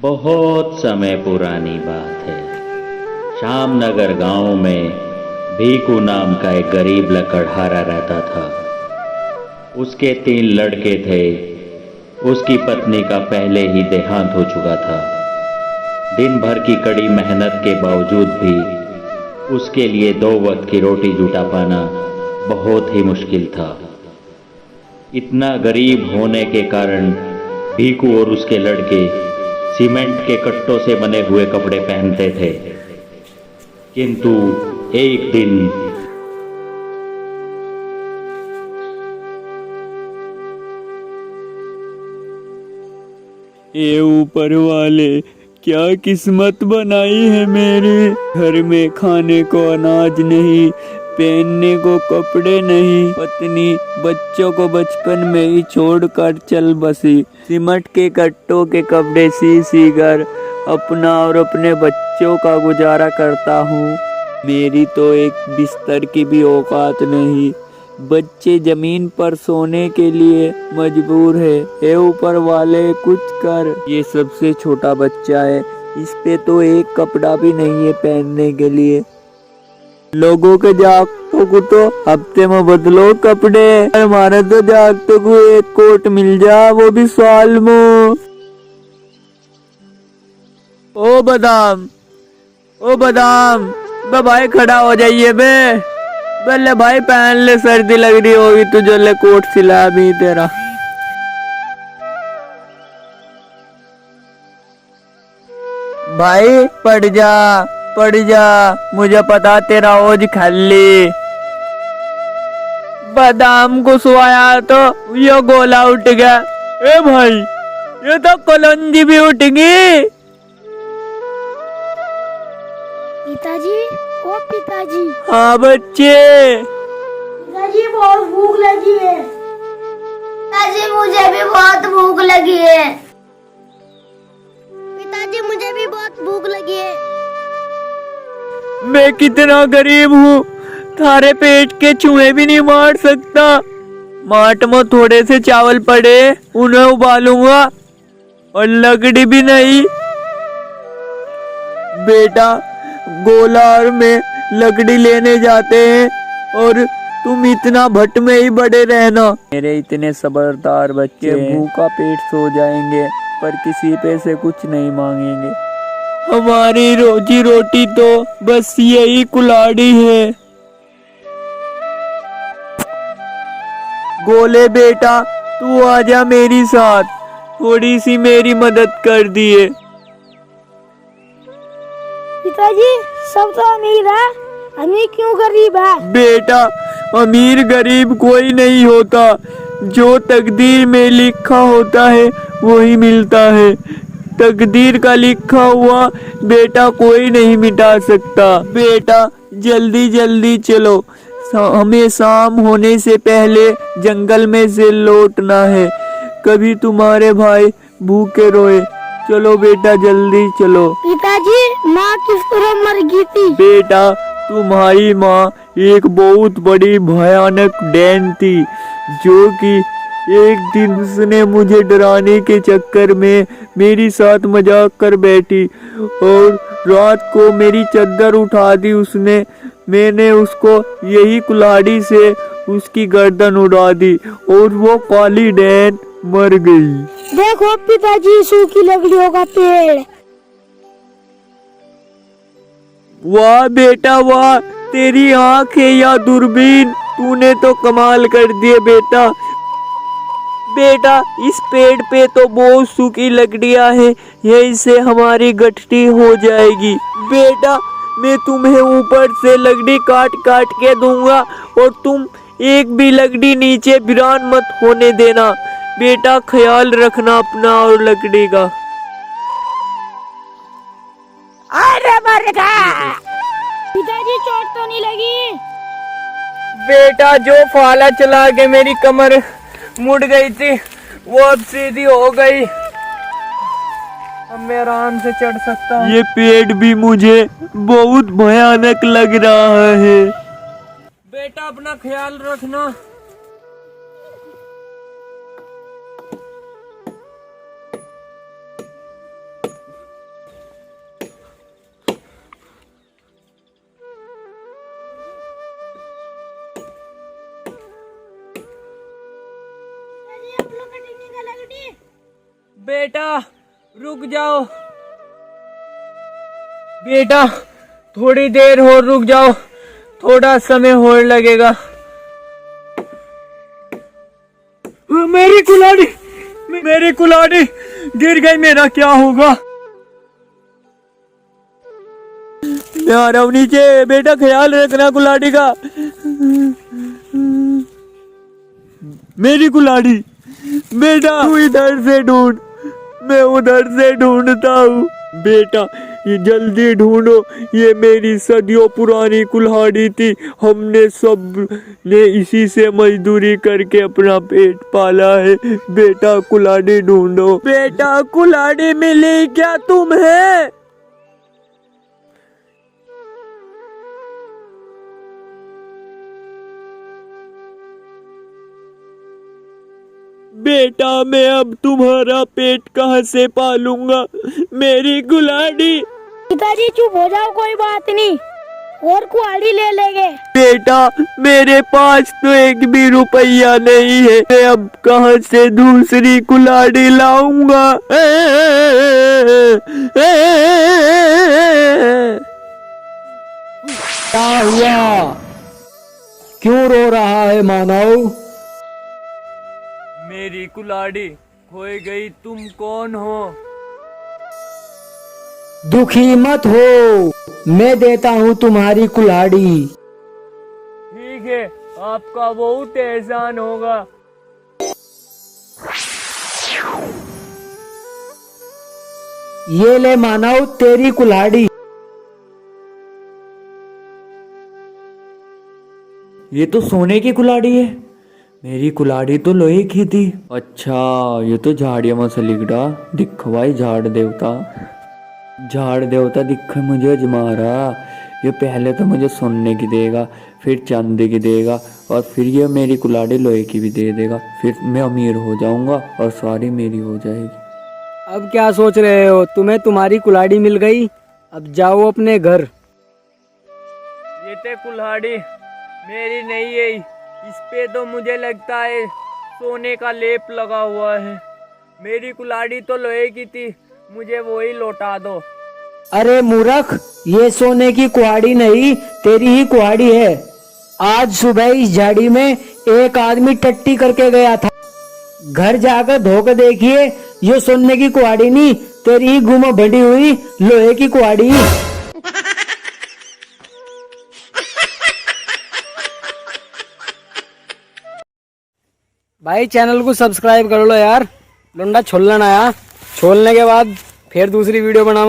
बहुत समय पुरानी बात है। श्यामनगर गांव में भीकू नाम का एक गरीब लकड़हारा रहता था। उसके 3 लड़के थे। उसकी पत्नी का पहले ही देहांत हो चुका था। दिन भर की कड़ी मेहनत के बावजूद भी उसके लिए 2 वक्त की रोटी जुटा पाना बहुत ही मुश्किल था। इतना गरीब होने के कारण भीकू और उसके लड़के सीमेंट के कट्टों से बने हुए कपड़े पहनते थे। किंतु एक दिन ये ऊपर वाले क्या किस्मत बनाई है मेरी। घर में खाने को अनाज नहीं, पहनने को कपड़े नहीं, पत्नी बच्चों को बचपन में ही छोड़कर चल बसी। सीमेंट के कट्टों के कपड़े सी कर अपना और अपने बच्चों का गुजारा करता हूँ। मेरी तो एक बिस्तर की भी औकात नहीं। बच्चे जमीन पर सोने के लिए मजबूर है। हे ऊपर वाले कुछ कर। ये सबसे छोटा बच्चा है, इस पे तो एक कपड़ा भी नहीं है पहनने के लिए। लोगों के जागतों को तो हफ्ते में बदलो कपड़े, हमारे तो जागतों को एक कोट मिल जा, वो भी साल में। ओ बादाम, ओ बादाम, बे भाई खड़ा हो जाइए बे। बोले भाई पहन ले, सर्दी लग रही होगी तुझे, ले कोट सिला भी तेरा। भाई पड़ जा, मुझे पता तेरा ओज खाली। बादाम को सोया तो ये गोला उठ गया। ए भाई ये तो कलंजी भी उठ गई। पिताजी, ओ पिताजी। हाँ बच्चे। पिताजी बहुत भूख लगी है। पिताजी मुझे भी बहुत भूख लगी है। पिताजी मुझे भी बहुत भूख लगी है। मैं कितना गरीब हूँ, थारे पेट के चूहे भी नहीं मार सकता। माट में थोड़े से चावल पड़े, उन्हें उबालूंगा, और लकड़ी भी नहीं। बेटा गोलार में लकड़ी लेने जाते हैं और तुम इतना भट्ट में ही बड़े रहना। मेरे इतने समझदार बच्चे भूखा पेट सो जाएंगे पर किसी पे से कुछ नहीं मांगेंगे। हमारी रोजी रोटी तो बस यही कुल्हाड़ी है। गोले बेटा तू आजा मेरी साथ, थोड़ी सी मेरी मदद कर दिए। पिताजी सब तो अमीर है, हमें क्यों गरीब है? बेटा अमीर गरीब कोई नहीं होता, जो तकदीर में लिखा होता है वही मिलता है। तकदीर का लिखा हुआ बेटा कोई नहीं मिटा सकता। बेटा जल्दी जल्दी चलो, हमें शाम होने से पहले जंगल में से लौटना है। कभी तुम्हारे भाई भूखे रोए। चलो बेटा जल्दी चलो। पिताजी माँ किस तरह मर गई थी? बेटा तुम्हारी माँ एक बहुत बड़ी भयानक डैन थी, जो कि एक दिन उसने मुझे डराने के चक्कर में मेरी साथ मजाक कर बैठी और रात को मेरी चद्दर उठा दी उसने। मैंने उसको यही कुल्हाड़ी से उसकी गर्दन उड़ा दी और वो काली डैन मर गई। देखो पिताजी सूखी लकड़ियों का पेड़। वाह बेटा वाह, तेरी आँख है या दूरबीन, तूने तो कमाल कर दिए बेटा। बेटा इस पेड़ पे तो बहुत सूखी लकड़ियाँ हैं, यहीं से हमारी गठरी हो जाएगी। बेटा मैं तुम्हें ऊपर से लकड़ी काट काट के दूंगा और तुम एक भी लकड़ी नीचे वीरान मत होने देना। बेटा ख्याल रखना अपना और लकड़ी का। अरे मर गया। पिताजी चोट तो नहीं लगी? बेटा जो फाला चला के मेरी कमर मुड़ गई थी वो अब सीधी हो गई, अब मैं आराम से चढ़ सकता हूँ। ये पेड़ भी मुझे बहुत भयानक लग रहा है। बेटा अपना ख्याल रखना। बेटा रुक जाओ, बेटा थोड़ी देर और रुक जाओ, थोड़ा समय और लगेगा। मेरी कुल्हाड़ी गिर गई, मेरा क्या होगा? मैं आ रहा हूँ नीचे, बेटा ख्याल रखना कुल्हाड़ी का। मेरी कुल्हाड़ी, बेटा तू इधर से ढूंढ, मैं उधर से ढूंढता हूँ। बेटा ये जल्दी ढूंढो, ये मेरी सदियों पुरानी कुल्हाड़ी थी, हमने सब ने इसी से मजदूरी करके अपना पेट पाला है। बेटा कुल्हाड़ी ढूंढो। बेटा कुल्हाड़ी मिली क्या तुम्हें? बेटा मैं अब तुम्हारा पेट कहाँ से पालूंगा? मेरी कुल्हाड़ी। पिताजी चुप हो जाओ, कोई बात नहीं, और कुल्हाड़ी ले लेंगे। बेटा मेरे पास तो एक भी रुपया नहीं है, मैं अब कहाँ से दूसरी कुल्हाड़ी लाऊंगा? क्या हुआ? क्यों रो रहा है मानव? मेरी कुल्हाड़ी खोई गई, तुम कौन हो? दुखी मत हो, मैं देता हूँ तुम्हारी कुल्हाड़ी। ठीक है, आपका बहुत एहसान होगा। ये ले मानव तेरी कुल्हाड़ी। ये तो सोने की कुल्हाड़ी है, मेरी कुल्हाड़ी तो लोहे की थी। अच्छा ये तो झाड़िया में से लिगड़ा दिख भाई, झाड़ देवता दिख मुझे अजमारा। ये पहले तो मुझे सोने की देगा, फिर चांदी की देगा, और फिर ये मेरी कुल्हाड़ी लोहे की भी दे देगा। फिर मैं अमीर हो जाऊंगा और सारी मेरी हो जाएगी। अब क्या सोच रहे हो? तुम्हें तुम्हारी कुल्हाड़ी मिल गई, अब जाओ अपने घर। ये ते कुल्हाड़ी मेरी नहीं है, इस पे तो मुझे लगता है सोने का लेप लगा हुआ है। मेरी कुल्हाड़ी तो लोहे की थी, मुझे वही लौटा दो। अरे मूर्ख, ये सोने की कुल्हाड़ी नहीं, तेरी ही कुल्हाड़ी है। आज सुबह इस झाड़ी में एक आदमी टट्टी करके गया था, घर जाकर धोकर देखिए, ये सोने की कुल्हाड़ी नहीं, तेरी ही गुम बंधी हुई लोहे की कुल्हाड़ी। भाई चैनल को सब्सक्राइब कर लो यार, लुंडा छोलना आया, छोलने के बाद फिर दूसरी वीडियो बनाऊं।